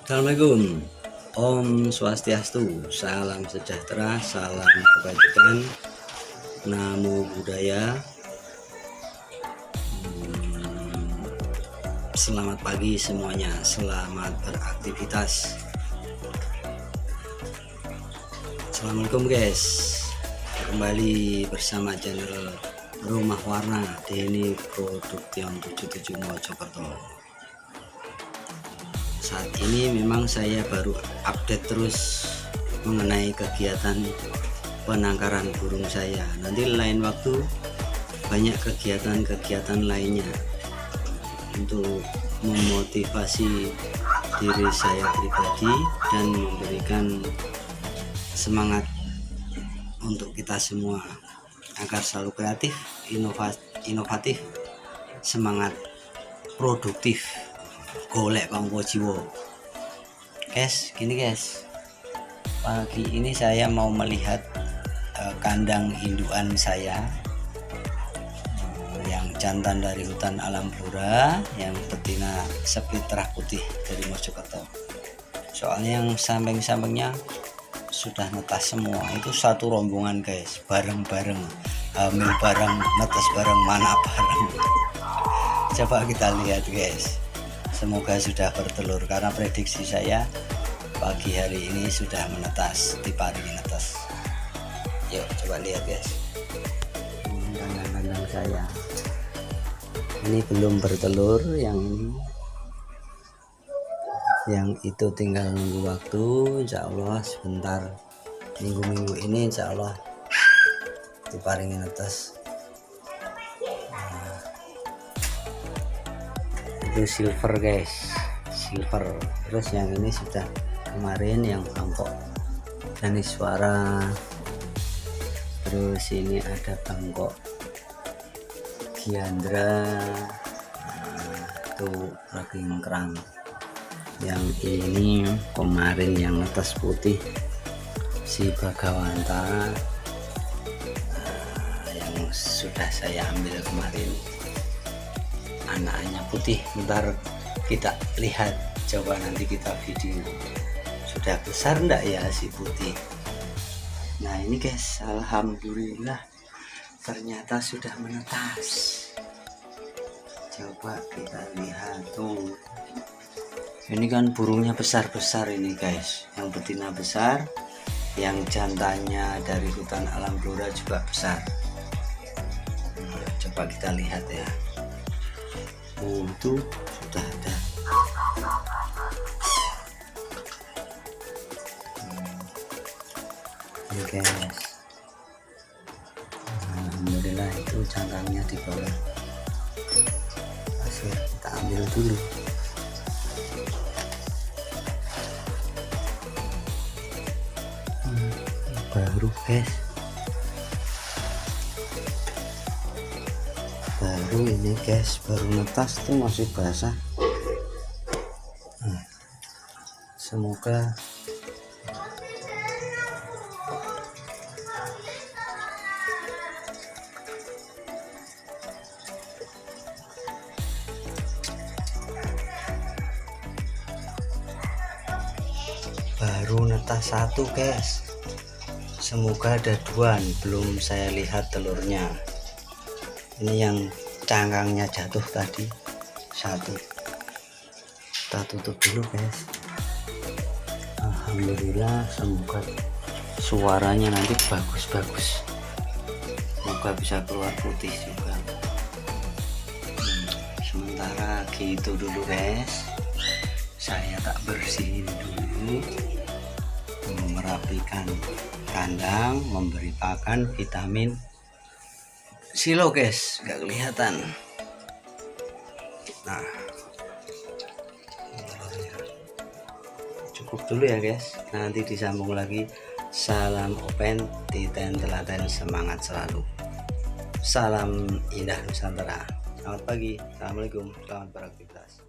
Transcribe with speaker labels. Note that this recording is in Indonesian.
Speaker 1: Assalamualaikum, Om Swastiastu, salam sejahtera, salam kebajikan, Namo Buddhaya. Selamat pagi semuanya, selamat beraktivitas. Assalamualaikum guys, kembali bersama channel Rumah Warna Denny Production 77 Mojokerto. Saat ini memang saya baru update terus mengenai kegiatan penangkaran burung saya. Nanti lain waktu banyak kegiatan-kegiatan lainnya untuk memotivasi diri saya pribadi dan memberikan semangat untuk kita semua agar selalu kreatif, inovatif, semangat produktif, golek pangko jiwa. Guys, gini guys, pagi ini saya mau melihat kandang indukan saya yang jantan dari hutan alam Blora, yang betina split terah putih dari Mojokerto. Soalnya yang samping-sampingnya sudah netas semua, itu satu rombongan guys, bareng-bareng, hamil bareng, netas bareng, mana bareng. Coba kita lihat guys, semoga sudah bertelur karena prediksi saya pagi hari ini sudah menetas, diparingi netas. Yuk coba lihat guys, kandang-kandang saya ini belum bertelur, yang itu tinggal nunggu waktu. Insya Allah sebentar, minggu-minggu ini insya Allah diparingi netas. Itu silver guys, silver. Terus yang ini sudah kemarin yang bangkok Daniswara. Terus ini ada bangkok Giandra, itu lagi kerang. Yang ini kemarin yang netas putih si Bagawanta, yang sudah saya ambil kemarin, anaknya putih. Ntar kita lihat, coba nanti kita video, sudah besar enggak ya si putih. Nah ini guys, alhamdulillah ternyata sudah menetas. Coba kita lihat tuh, ini kan burungnya besar-besar ini guys, yang betina besar, yang jantannya dari hutan alam Blora juga besar. Coba kita lihat ya. Itu sudah ada. Ini guys, alhamdulillah itu cangkangnya di bawah pasir, kita ambil dulu. Baru guys, baru ini guys, baru netas tuh, masih basah. Semoga baru netas satu guys, semoga ada dua, belum saya lihat telurnya. Ini yang cangkangnya jatuh tadi satu, kita tutup dulu guys. Alhamdulillah, semoga suaranya nanti bagus-bagus, semoga bisa keluar putih juga. Sementara gitu dulu guys, saya tak bersihin dulu, merapikan kandang, memberi pakan vitamin silo guys, nggak kelihatan. Nah cukup dulu ya guys, nanti disambung lagi. Salam open, titen telaten, semangat selalu, salam indah Nusantara. Selamat pagi, assalamualaikum, selamat beraktivitas.